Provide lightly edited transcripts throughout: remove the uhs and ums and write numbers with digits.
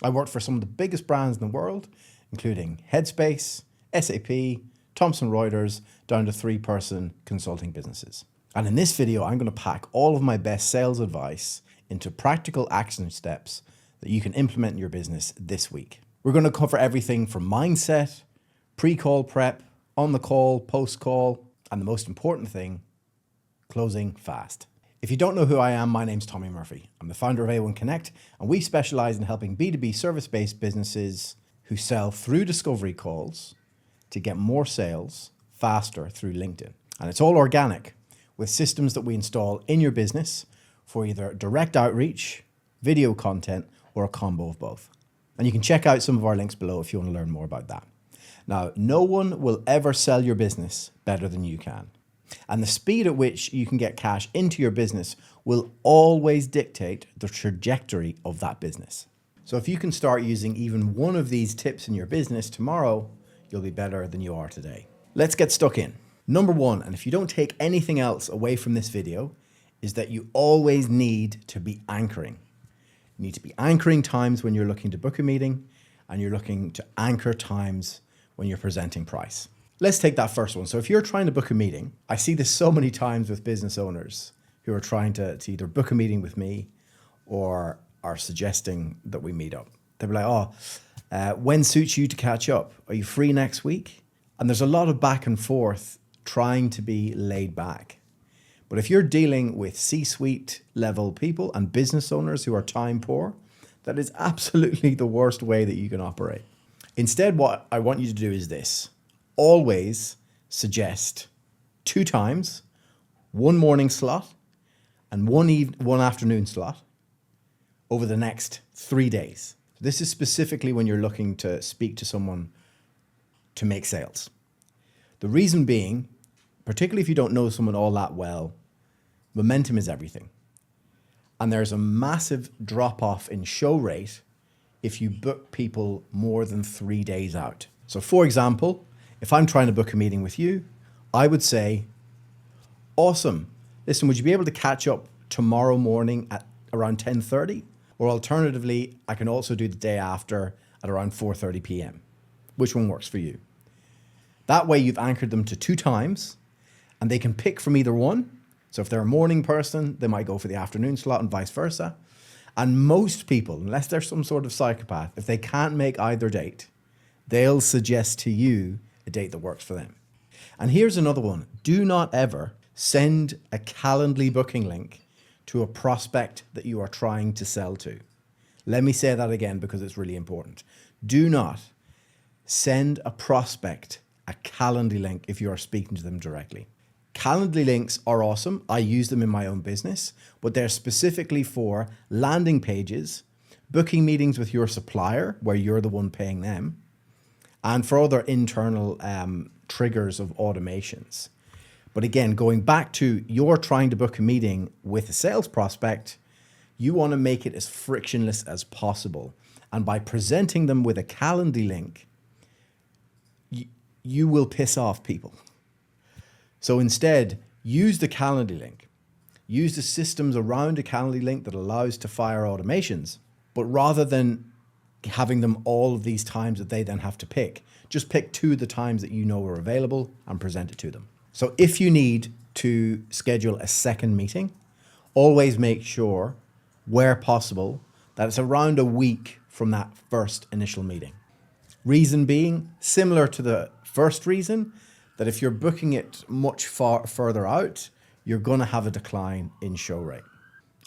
I worked for some of the biggest brands in the world, including Headspace, SAP, Thomson Reuters, down to 3-person consulting businesses. And in this video, I'm going to pack all of my best sales advice into practical action steps that you can implement in your business this week. We're going to cover everything from mindset, pre-call prep, on the call, post-call, and the most important thing, closing fast. If you don't know who I am, my name's Tommy Murphy. I'm the founder of A1 Connect, and we specialize in helping B2B service-based businesses who sell through discovery calls to get more sales faster through LinkedIn. And it's all organic with systems that we install in your business for either direct outreach, video content, or a combo of both. And you can check out some of our links below if you want to learn more about that. Now, no one will ever sell your business better than you can. And the speed at which you can get cash into your business will always dictate the trajectory of that business. So if you can start using even one of these tips in your business tomorrow, you'll be better than you are today. Let's get stuck in. Number one, and if you don't take anything else away from this video, is that you always need to be anchoring. You need to be anchoring times when you're looking to book a meeting, and you're looking to anchor times when you're presenting price. Let's take that first one. So if you're trying to book a meeting, I see this so many times with business owners who are trying to either book a meeting with me or are suggesting that we meet up. They'll be like, when suits you to catch up? Are you free next week? And there's a lot of back and forth trying to be laid back. But if you're dealing with C-suite level people and business owners who are time poor, that is absolutely the worst way that you can operate. Instead, what I want you to do is this. Always suggest 2 times, one morning slot and one afternoon slot over the next 3 days. This is specifically when you're looking to speak to someone to make sales. The reason being, particularly if you don't know someone all that well, momentum is everything. And there's a massive drop off in show rate if you book people more than 3 days out. So for example, if I'm trying to book a meeting with you, I would say, awesome. Listen, would you be able to catch up tomorrow morning at around 10:30? Or alternatively, I can also do the day after at around 4:30 p.m. Which one works for you? That way you've anchored them to 2 times and they can pick from either one. So if they're a morning person, they might go for the afternoon slot and vice versa. And most people, unless they're some sort of psychopath, if they can't make either date, they'll suggest to you a date that works for them. And here's another one. Do not ever send a Calendly booking link to a prospect that you are trying to sell to. Let me say that again because it's really important. Do not send a prospect a Calendly link if you are speaking to them directly. Calendly links are awesome. I use them in my own business, but they're specifically for landing pages, booking meetings with your supplier where you're the one paying them, and for other internal triggers of automations. But again, going back to you're trying to book a meeting with a sales prospect, you want to make it as frictionless as possible. And by presenting them with a Calendly link, you will piss off people. So instead, use the Calendly link. Use the systems around a Calendly link that allows to fire automations. But rather than having them all of these times that they then have to pick, just pick 2 of the times that you know are available and present it to them. So if you need to schedule a second meeting, always make sure, where possible, that it's around a week from that first initial meeting. Reason being, similar to the first reason, that if you're booking it much further out, you're going to have a decline in show rate.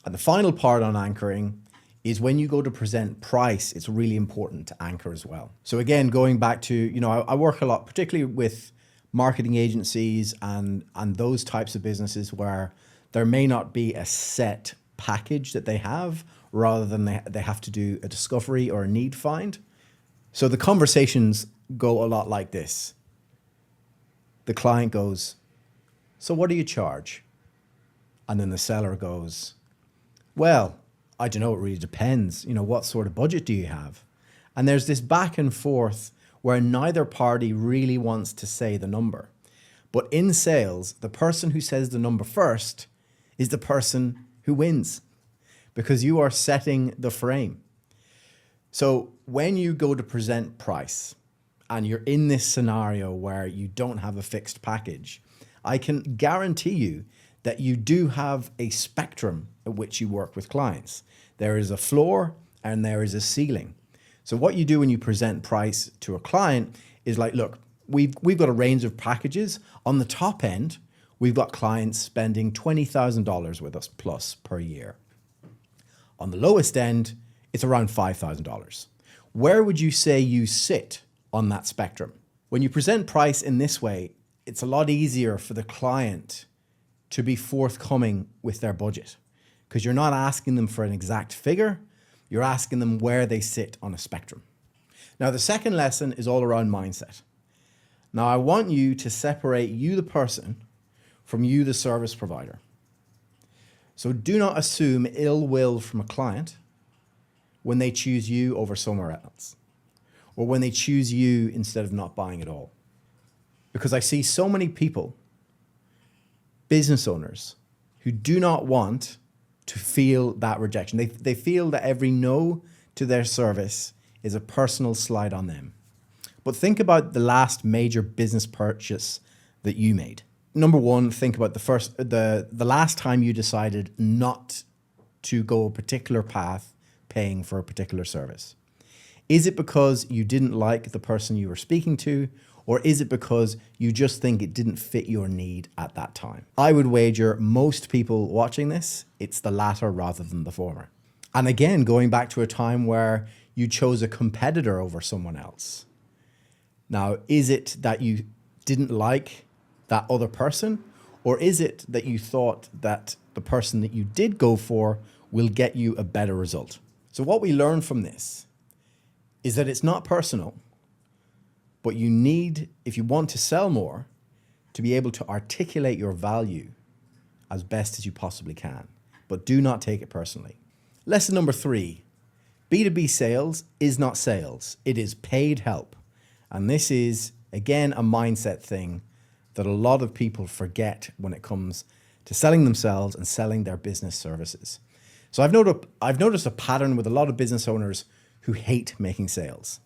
And the final part on anchoring is when you go to present price, it's really important to anchor as well. So again, going back to, I work a lot, particularly with marketing agencies and those types of businesses where there may not be a set package that they have, rather than they have to do a discovery or a need find. So the conversations go a lot like this. The client goes, so what do you charge? And then the seller goes, well, I don't know, it really depends. What sort of budget do you have? And there's this back and forth where neither party really wants to say the number. But in sales, the person who says the number first is the person who wins, because you are setting the frame. So when you go to present price and you're in this scenario where you don't have a fixed package, I can guarantee you that you do have a spectrum at which you work with clients. There is a floor and there is a ceiling. So what you do when you present price to a client is like, look, we've got a range of packages. On the top end, we've got clients spending $20,000 with us plus per year. On the lowest end, it's around $5,000. Where would you say you sit on that spectrum? When you present price in this way, it's a lot easier for the client to be forthcoming with their budget because you're not asking them for an exact figure, you're asking them where they sit on a spectrum. Now, the second lesson is all around mindset. Now, I want you to separate you, the person, from you, the service provider. So do not assume ill will from a client when they choose you over somewhere else, or when they choose you instead of not buying at all. Because I see so many people, business owners, who do not want to feel that rejection. They feel that every no to their service is a personal slight on them. But think about the last major business purchase that you made. Number one, think about the last time you decided not to go a particular path paying for a particular service. Is it because you didn't like the person you were speaking to, or is it because you just think it didn't fit your need at that time? I would wager most people watching this, it's the latter rather than the former. And again, going back to a time where you chose a competitor over someone else. Now, is it that you didn't like that other person, or is it that you thought that the person that you did go for will get you a better result? So what we learn from this is that it's not personal, but you need, if you want to sell more, to be able to articulate your value as best as you possibly can, but do not take it personally. Lesson number 3, B2B sales is not sales, it is paid help. And this is, again, a mindset thing that a lot of people forget when it comes to selling themselves and selling their business services. So I've noticed a pattern with a lot of business owners who hate making sales.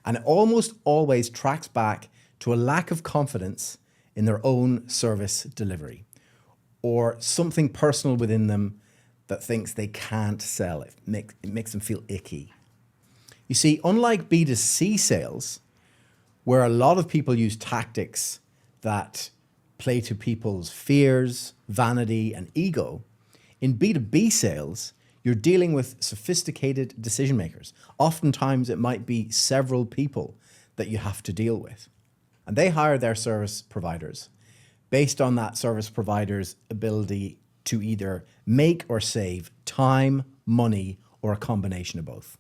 And it almost always tracks back to a lack of confidence in their own service delivery, or something personal within them that thinks they can't sell. It makes them feel icky. You see, unlike B2C sales, where a lot of people use tactics that play to people's fears, vanity, and ego, in B2B sales, you're dealing with sophisticated decision makers. Oftentimes, it might be several people that you have to deal with. And they hire their service providers based on that service provider's ability to either make or save time, money, or a combination of both.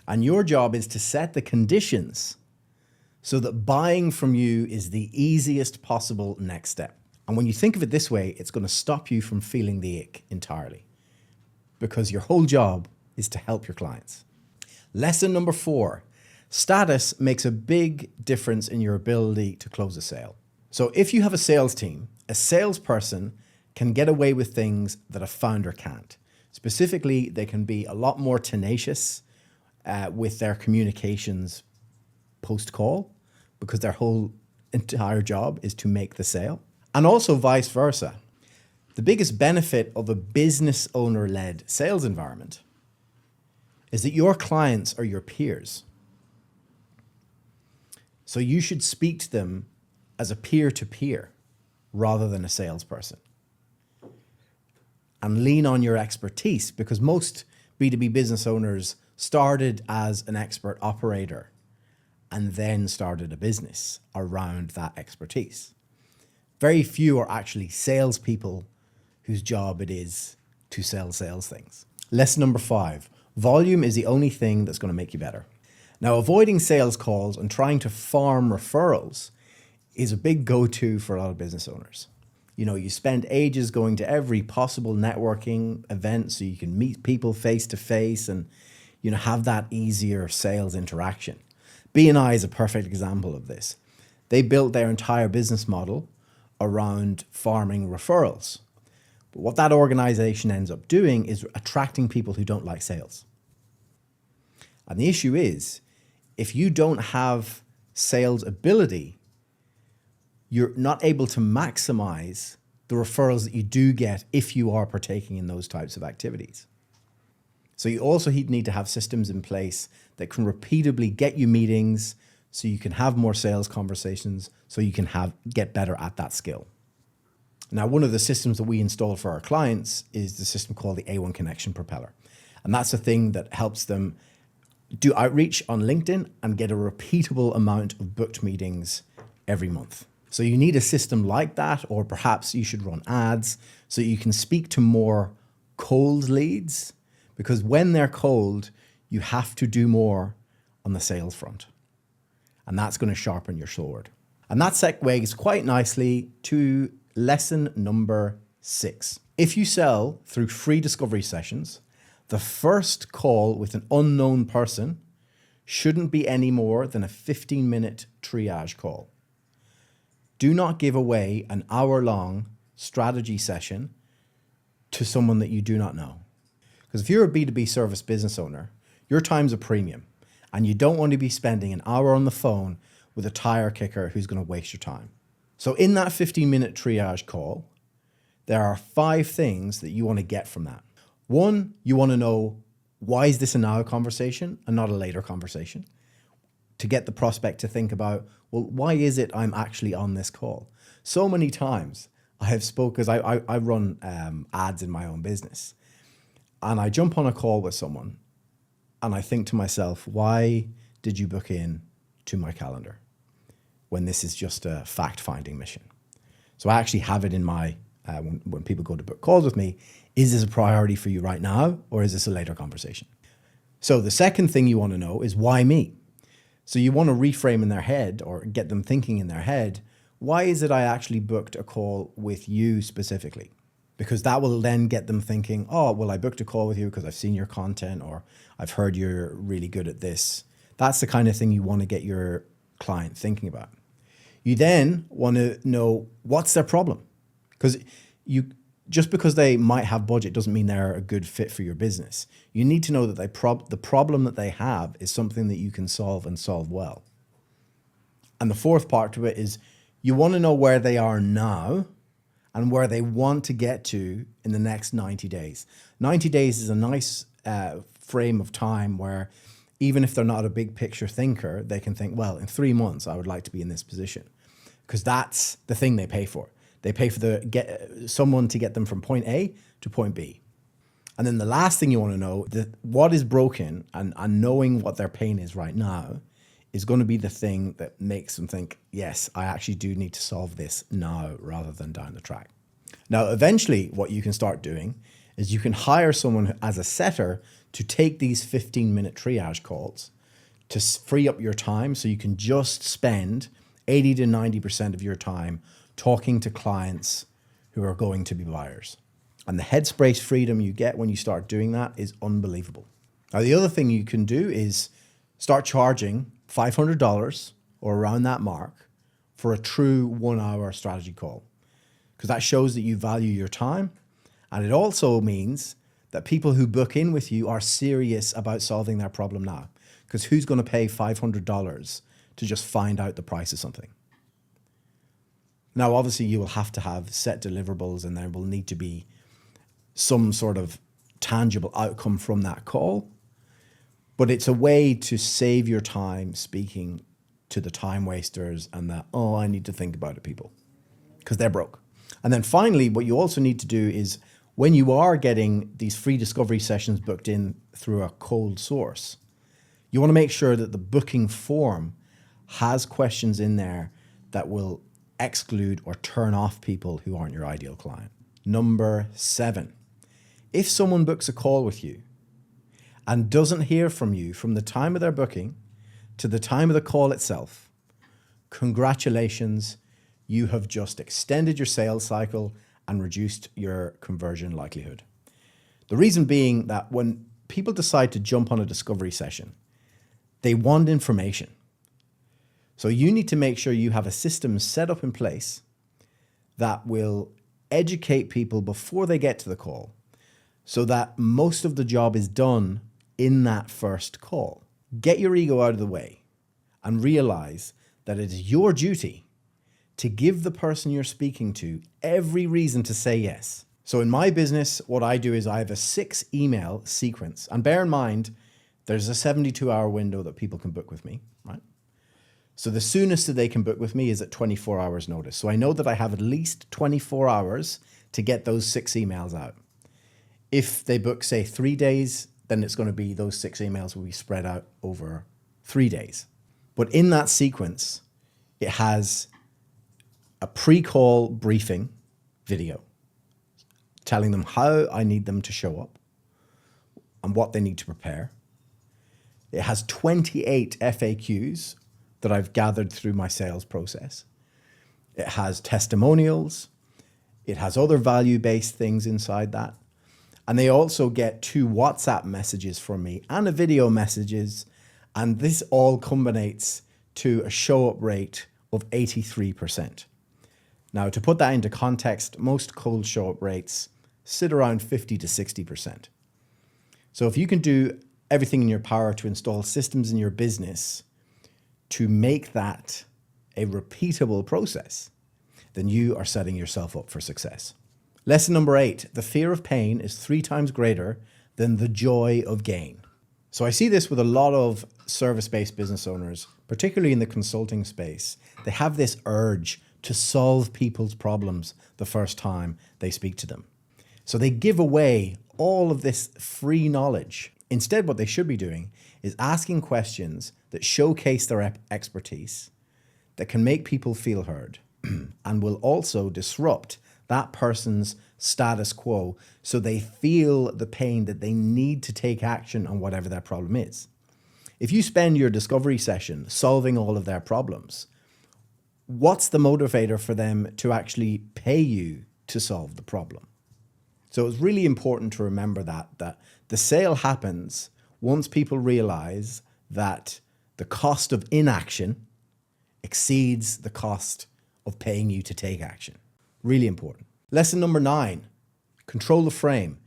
And your job is to set the conditions so that buying from you is the easiest possible next step. And when you think of it this way, it's going to stop you from feeling the ick entirely, because your whole job is to help your clients. Lesson number 4, status makes a big difference in your ability to close a sale. So if you have a sales team, a salesperson can get away with things that a founder can't. Specifically, they can be a lot more tenacious with their communications post-call, because their whole entire job is to make the sale. And also vice versa. The biggest benefit of a business owner-led sales environment is that your clients are your peers. So you should speak to them as a peer-to-peer rather than a salesperson. And lean on your expertise, because most B2B business owners started as an expert operator and then started a business around that expertise. Very few are actually salespeople whose job it is to sell sales things. Lesson number 5, volume is the only thing that's going to make you better. Now, avoiding sales calls and trying to farm referrals is a big go-to for a lot of business owners. You know, you spend ages going to every possible networking event so you can meet people face to face and, you know, have that easier sales interaction. B&I is a perfect example of this. They built their entire business model around farming referrals. But what that organization ends up doing is attracting people who don't like sales. And the issue is, if you don't have sales ability, you're not able to maximize the referrals that you do get if you are partaking in those types of activities. So you also need to have systems in place that can repeatedly get you meetings so you can have more sales conversations, so you can get better at that skill. Now, one of the systems that we install for our clients is the system called the A1 Connection Propeller. And that's a thing that helps them do outreach on LinkedIn and get a repeatable amount of booked meetings every month. So you need a system like that, or perhaps you should run ads so you can speak to more cold leads, because when they're cold, you have to do more on the sales front. And that's going to sharpen your sword. And that segues quite nicely to lesson number 6. If you sell through free discovery sessions, the first call with an unknown person shouldn't be any more than a 15-minute triage call. Do not give away an hour-long strategy session to someone that you do not know. Because if you're a B2B service business owner, your time's a premium, and you don't want to be spending an hour on the phone with a tire kicker who's going to waste your time. So in that 15-minute triage call, there are 5 things that you want to get from that. 1, you want to know, why is this a now conversation and not a later conversation? To get the prospect to think about, well, why is it I'm actually on this call? So many times I have spoke, because I run ads in my own business, and I jump on a call with someone and I think to myself, why did you book in to my calendar when this is just a fact-finding mission? So I actually have it in my, when people go to book calls with me, is this a priority for you right now, or is this a later conversation? So the second thing you want to know is, why me? So you want to reframe in their head, or get them thinking in their head, why is it I actually booked a call with you specifically? Because that will then get them thinking, oh, well, I booked a call with you because I've seen your content, or I've heard you're really good at this. That's the kind of thing you want to get your client thinking about. You then want to know, what's their problem? Because just because they might have budget doesn't mean they're a good fit for your business. You need to know that the problem that they have is something that you can solve, and solve well. And the fourth part to it is, you want to know where they are now and where they want to get to in the next 90 days. 90 days is a nice frame of time where, even if they're not a big picture thinker, they can think, well, in 3 months, I would like to be in this position. Because that's the thing they pay for. They pay for someone to get them from point A to point B. And then the last thing you want to know, what is broken, and knowing what their pain is right now is going to be the thing that makes them think, yes, I actually do need to solve this now rather than down the track. Now, eventually what you can start doing is you can hire someone as a setter to take these 15-minute triage calls to free up your time, so you can just spend 80 to 90% of your time talking to clients who are going to be buyers. And the headspace freedom you get when you start doing that is unbelievable. Now, the other thing you can do is start charging $500 or around that mark for a true 1-hour strategy call, because that shows that you value your time. And it also means that people who book in with you are serious about solving their problem now, because who's going to pay $500 to just find out the price of something? Now, obviously, you will have to have set deliverables, and there will need to be some sort of tangible outcome from that call. But it's a way to save your time speaking to the time wasters and the, oh, I need to think about it people, because they're broke. And then finally, what you also need to do is, when you are getting these free discovery sessions booked in through a cold source, you want to make sure that the booking form has questions in there that will exclude or turn off people who aren't your ideal client. Number 7, if someone books a call with you and doesn't hear from you from the time of their booking to the time of the call itself, congratulations, you have just extended your sales cycle and reduced your conversion likelihood. The reason being that when people decide to jump on a discovery session, they want information. So you need to make sure you have a system set up in place that will educate people before they get to the call, so that most of the job is done in that first call. Get your ego out of the way and realize that it is your duty to give the person you're speaking to every reason to say yes. So in my business, what I do is I have a 6 email sequence. And bear in mind, there's a 72-hour window that people can book with me, right? So the soonest that they can book with me is at 24 hours notice. So I know that I have at least 24 hours to get those 6 emails out. If they book, say, 3 days, then it's going to be those 6 emails will be spread out over 3 days. But in that sequence, it has a pre-call briefing video telling them how I need them to show up and what they need to prepare. It has 28 FAQs that I've gathered through my sales process. It has testimonials. It has other value-based things inside that. And they also get 2 WhatsApp messages from me and a video messages. And this all culminates to a show-up rate of 83%. Now, to put that into context, most cold show-up rates sit around 50 to 60%. So if you can do everything in your power to install systems in your business to make that a repeatable process, then you are setting yourself up for success. Lesson number 8, the fear of pain is 3 times greater than the joy of gain. So I see this with a lot of service-based business owners, particularly in the consulting space. They have this urge to solve people's problems the first time they speak to them. So they give away all of this free knowledge. Instead, what they should be doing is asking questions that showcase their expertise, that can make people feel heard, and will also disrupt that person's status quo so they feel the pain that they need to take action on whatever their problem is. If you spend your discovery session solving all of their problems, what's the motivator for them to actually pay you to solve the problem? So it's really important to remember that the sale happens once people realize that the cost of inaction exceeds the cost of paying you to take action. Really important. Lesson number 9, control the frame.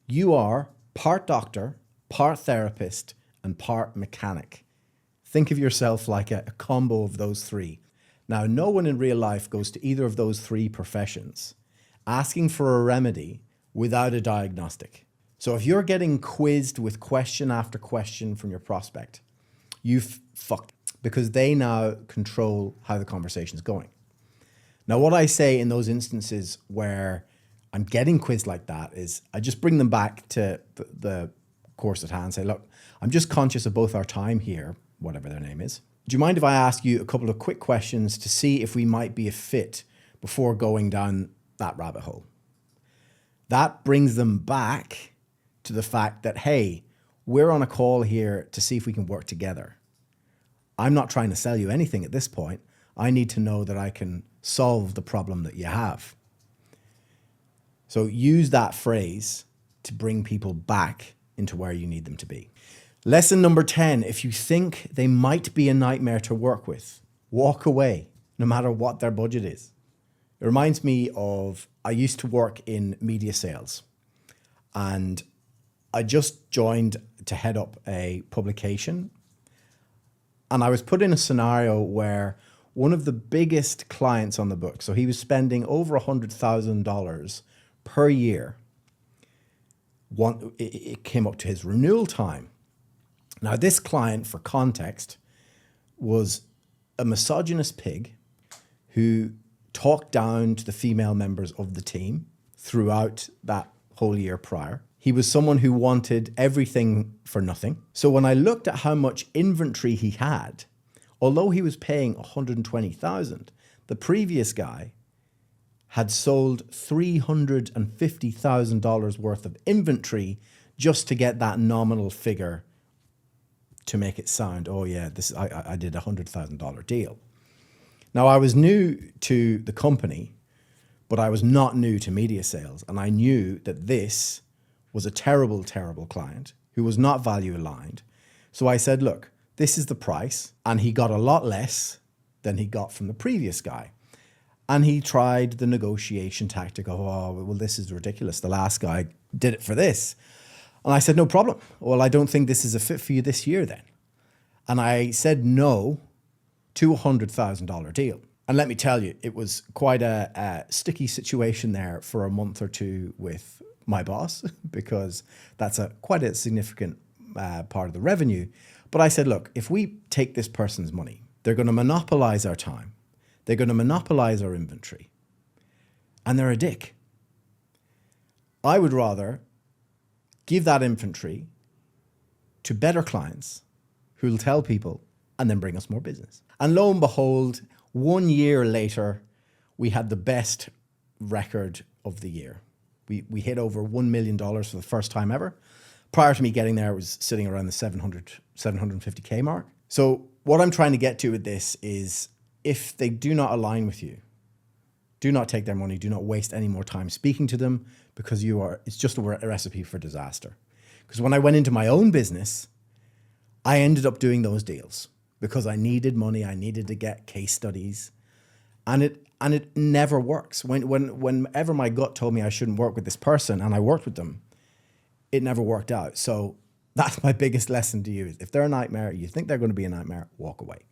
You are part doctor, part therapist, and part mechanic. Think of yourself like a combo of those 3. Now, no one in real life goes to either of those 3 professions asking for a remedy without a diagnostic. So if you're getting quizzed with question after question from your prospect, you've fucked, because they now control how the conversation is going. Now, what I say in those instances where I'm getting quizzed like that is I just bring them back to the course at hand and say, look, I'm just conscious of both our time here, whatever their name is. Do you mind if I ask you a couple of quick questions to see if we might be a fit before going down that rabbit hole? That brings them back to the fact that, hey, we're on a call here to see if we can work together. I'm not trying to sell you anything at this point. I need to know that I can solve the problem that you have. So use that phrase to bring people back into where you need them to be. Lesson number 10, if you think they might be a nightmare to work with, walk away, no matter what their budget is. It reminds me of, I used to work in media sales, and I just joined to head up a publication. And I was put in a scenario where one of the biggest clients on the book, so he was spending over $100,000 per year, it came up to his renewal time. Now, this client, for context, was a misogynist pig who talked down to the female members of the team throughout that whole year prior. He was someone who wanted everything for nothing. So when I looked at how much inventory he had, although he was paying $120,000, the previous guy had sold $350,000 worth of inventory just to get that nominal figure to make it sound, oh yeah, I did a $100,000 deal. Now, I was new to the company, but I was not new to media sales. And I knew that this was a terrible, terrible client who was not value aligned. So I said, look, this is the price. And he got a lot less than he got from the previous guy. And he tried the negotiation tactic of, oh, well, this is ridiculous. The last guy did it for this. And I said, no problem. Well, I don't think this is a fit for you this year then. And I said no to a $100,000 deal. And let me tell you, it was quite a sticky situation there for a month or two with my boss, because that's quite a significant part of the revenue. But I said, look, if we take this person's money, they're going to monopolize our time. They're going to monopolize our inventory. And they're a dick. I would rather give that inventory to better clients who'll tell people and then bring us more business. And lo and behold, 1 year later, we had the best record of the year. We hit over $1 million for the first time ever. Prior to me getting there, it was sitting around the 750K mark. So what I'm trying to get to with this is, if they do not align with you, do not take their money. Do not waste any more time speaking to them, because it's just a recipe for disaster. Because when I went into my own business, I ended up doing those deals because I needed money. I needed to get case studies, and it never works. Whenever my gut told me I shouldn't work with this person and I worked with them, it never worked out. So that's my biggest lesson to you. Is if they're a nightmare, you think they're going to be a nightmare, walk away.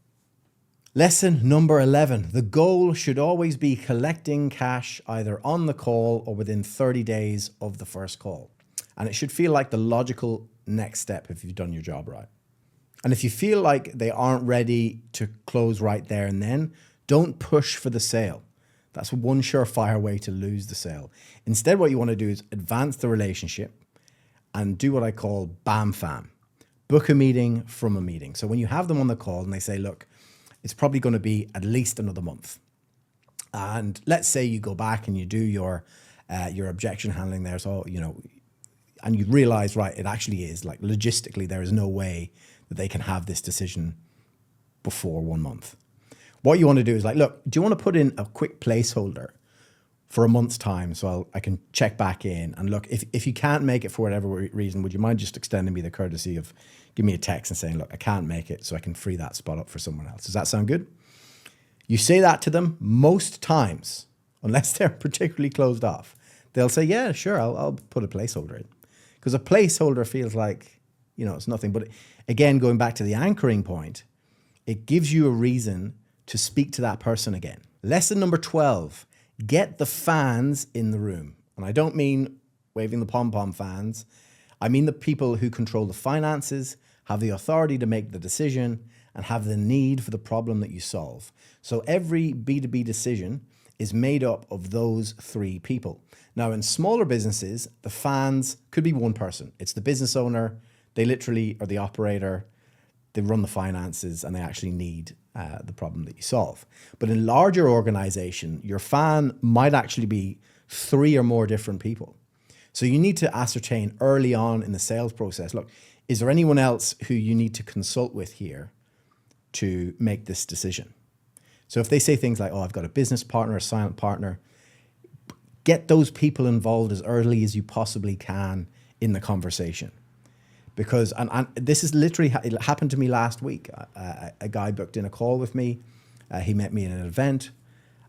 Lesson number 11, the goal should always be collecting cash either on the call or within 30 days of the first call. And it should feel like the logical next step if you've done your job right. And if you feel like they aren't ready to close right there and then, don't push for the sale. That's one surefire way to lose the sale. Instead, what you want to do is advance the relationship and do what I call BAM FAM. Book a meeting from a meeting. So when you have them on the call and they say, look, it's probably going to be at least another month. And let's say you go back and you do your objection handling there. So, and you realize, right, it actually is like logistically, there is no way that they can have this decision before 1 month. What you want to do is like, look, do you want to put in a quick placeholder for a month's time so I can check back in? And look, if you can't make it for whatever reason, would you mind just extending me the courtesy of give me a text and saying, look, I can't make it, so I can free that spot up for someone else. Does that sound good? You say that to them most times, unless they're particularly closed off, they'll say, yeah, sure, I'll put a placeholder in. Because a placeholder feels like, it's nothing. But again, going back to the anchoring point, it gives you a reason to speak to that person again. Lesson number 12, get the fans in the room. And I don't mean waving the pom-pom fans. I mean the people who control the finances, have the authority to make the decision, and have the need for the problem that you solve. So every B2B decision is made up of those 3 people. Now, in smaller businesses, the fans could be one person. It's the business owner. They literally are the operator. They run the finances, and they actually need the problem that you solve. But in larger organization, your fan might actually be 3 or more different people. So you need to ascertain early on in the sales process, look, is there anyone else who you need to consult with here to make this decision? So if they say things like, oh, I've got a business partner, a silent partner, get those people involved as early as you possibly can in the conversation. Because, and this is literally, it happened to me last week. A guy booked in a call with me. He met me in an event,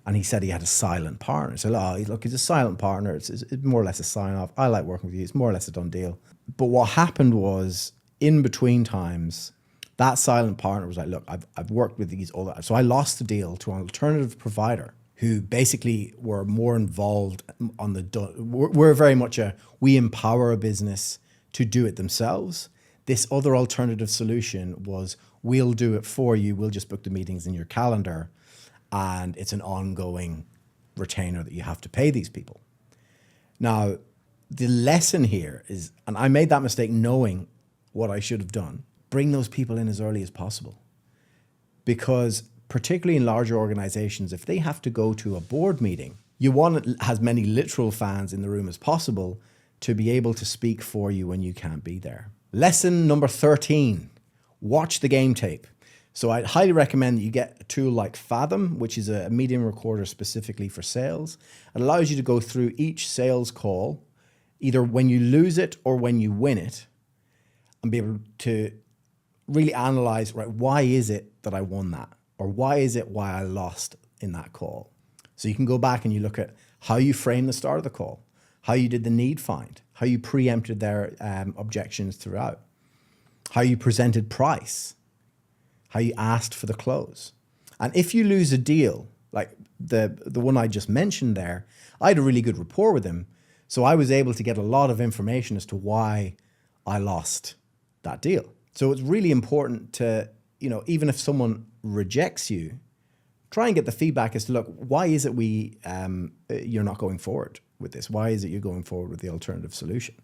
and he said he had a silent partner. So, look, he's a silent partner. It's more or less a sign off. I like working with you. It's more or less a done deal. But what happened was, in between times, that silent partner was like, look, I've worked with these all that. So I lost the deal to an alternative provider who basically were more involved on we're very much we empower a business to do it themselves. This other alternative solution was, we'll do it for you. We'll just book the meetings in your calendar. And it's an ongoing retainer that you have to pay these people. Now, the lesson here is, and I made that mistake knowing what I should have done, bring those people in as early as possible. Because particularly in larger organizations, if they have to go to a board meeting, you want as many literal fans in the room as possible to be able to speak for you when you can't be there. Lesson number 13, watch the game tape. So I'd highly recommend that you get a tool like Fathom, which is a meeting recorder specifically for sales. It allows you to go through each sales call, either when you lose it or when you win it, and be able to really analyze, right, why is it that I won that? Or why is it why I lost in that call? So you can go back and you look at how you framed the start of the call, how you did the need find, how you preempted their objections throughout, how you presented price, how you asked for the close. And if you lose a deal, like the one I just mentioned there, I had a really good rapport with him. So I was able to get a lot of information as to why I lost that deal. So it's really important to, even if someone rejects you, try and get the feedback as to, look, why is it you're not going forward with this? Why is it you're going forward with the alternative solution?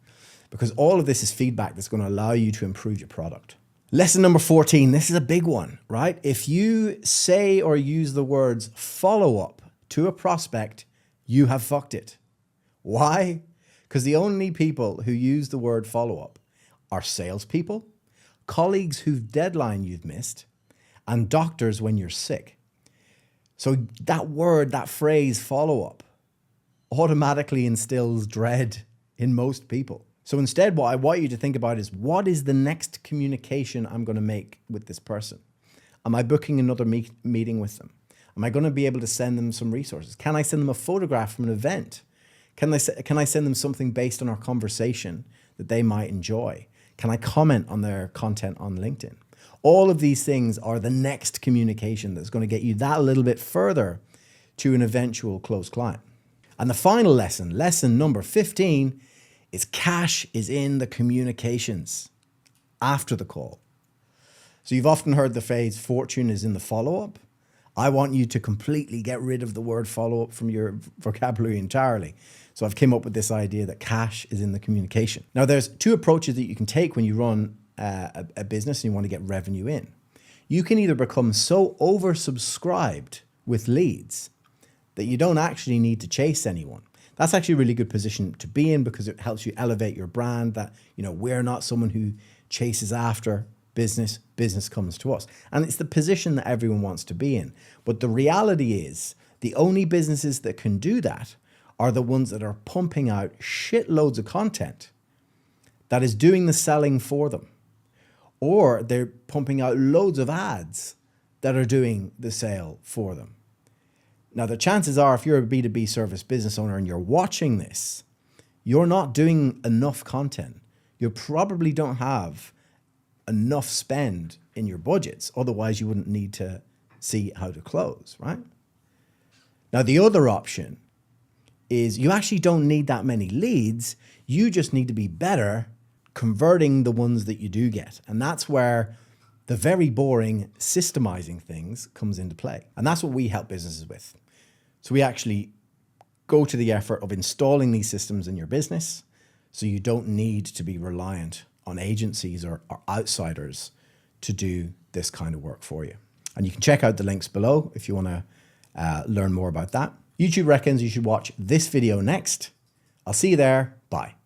Because all of this is feedback that's going to allow you to improve your product. Lesson number 14, this is a big one, right? If you say or use the words follow-up to a prospect, you have fucked it. Why? Because the only people who use the word follow-up are salespeople, colleagues whose deadline you've missed, and doctors when you're sick. So that word, that phrase follow-up, automatically instills dread in most people. So instead, what I want you to think about is, what is the next communication I'm going to make with this person? Am I booking another meeting with them? Am I going to be able to send them some resources? Can I send them a photograph from an event? Can I send them something based on our conversation that they might enjoy? Can I comment on their content on LinkedIn? All of these things are the next communication that's going to get you that little bit further to an eventual close client. And the final lesson, lesson number 15, is cash is in the communications after the call. So you've often heard the phrase, fortune is in the follow-up. I want you to completely get rid of the word follow-up from your vocabulary entirely. So I've come up with this idea that cash is in the communication. Now there's two approaches that you can take when you run a business and you want to get revenue in. You can either become so oversubscribed with leads that you don't actually need to chase anyone. That's actually a really good position to be in because it helps you elevate your brand, that, we're not someone who chases after business, business comes to us. And it's the position that everyone wants to be in. But the reality is the only businesses that can do that are the ones that are pumping out shitloads of content that is doing the selling for them. Or they're pumping out loads of ads that are doing the sale for them. Now, the chances are, if you're a B2B service business owner and you're watching this, you're not doing enough content. You probably don't have enough spend in your budgets. Otherwise, you wouldn't need to see how to close, right? Now, the other option is you actually don't need that many leads. You just need to be better converting the ones that you do get. And that's where the very boring systemizing things comes into play. And that's what we help businesses with. So we actually go to the effort of installing these systems in your business so you don't need to be reliant on agencies or outsiders to do this kind of work for you. And you can check out the links below if you want to learn more about that. YouTube reckons you should watch this video next. I'll see you there. Bye.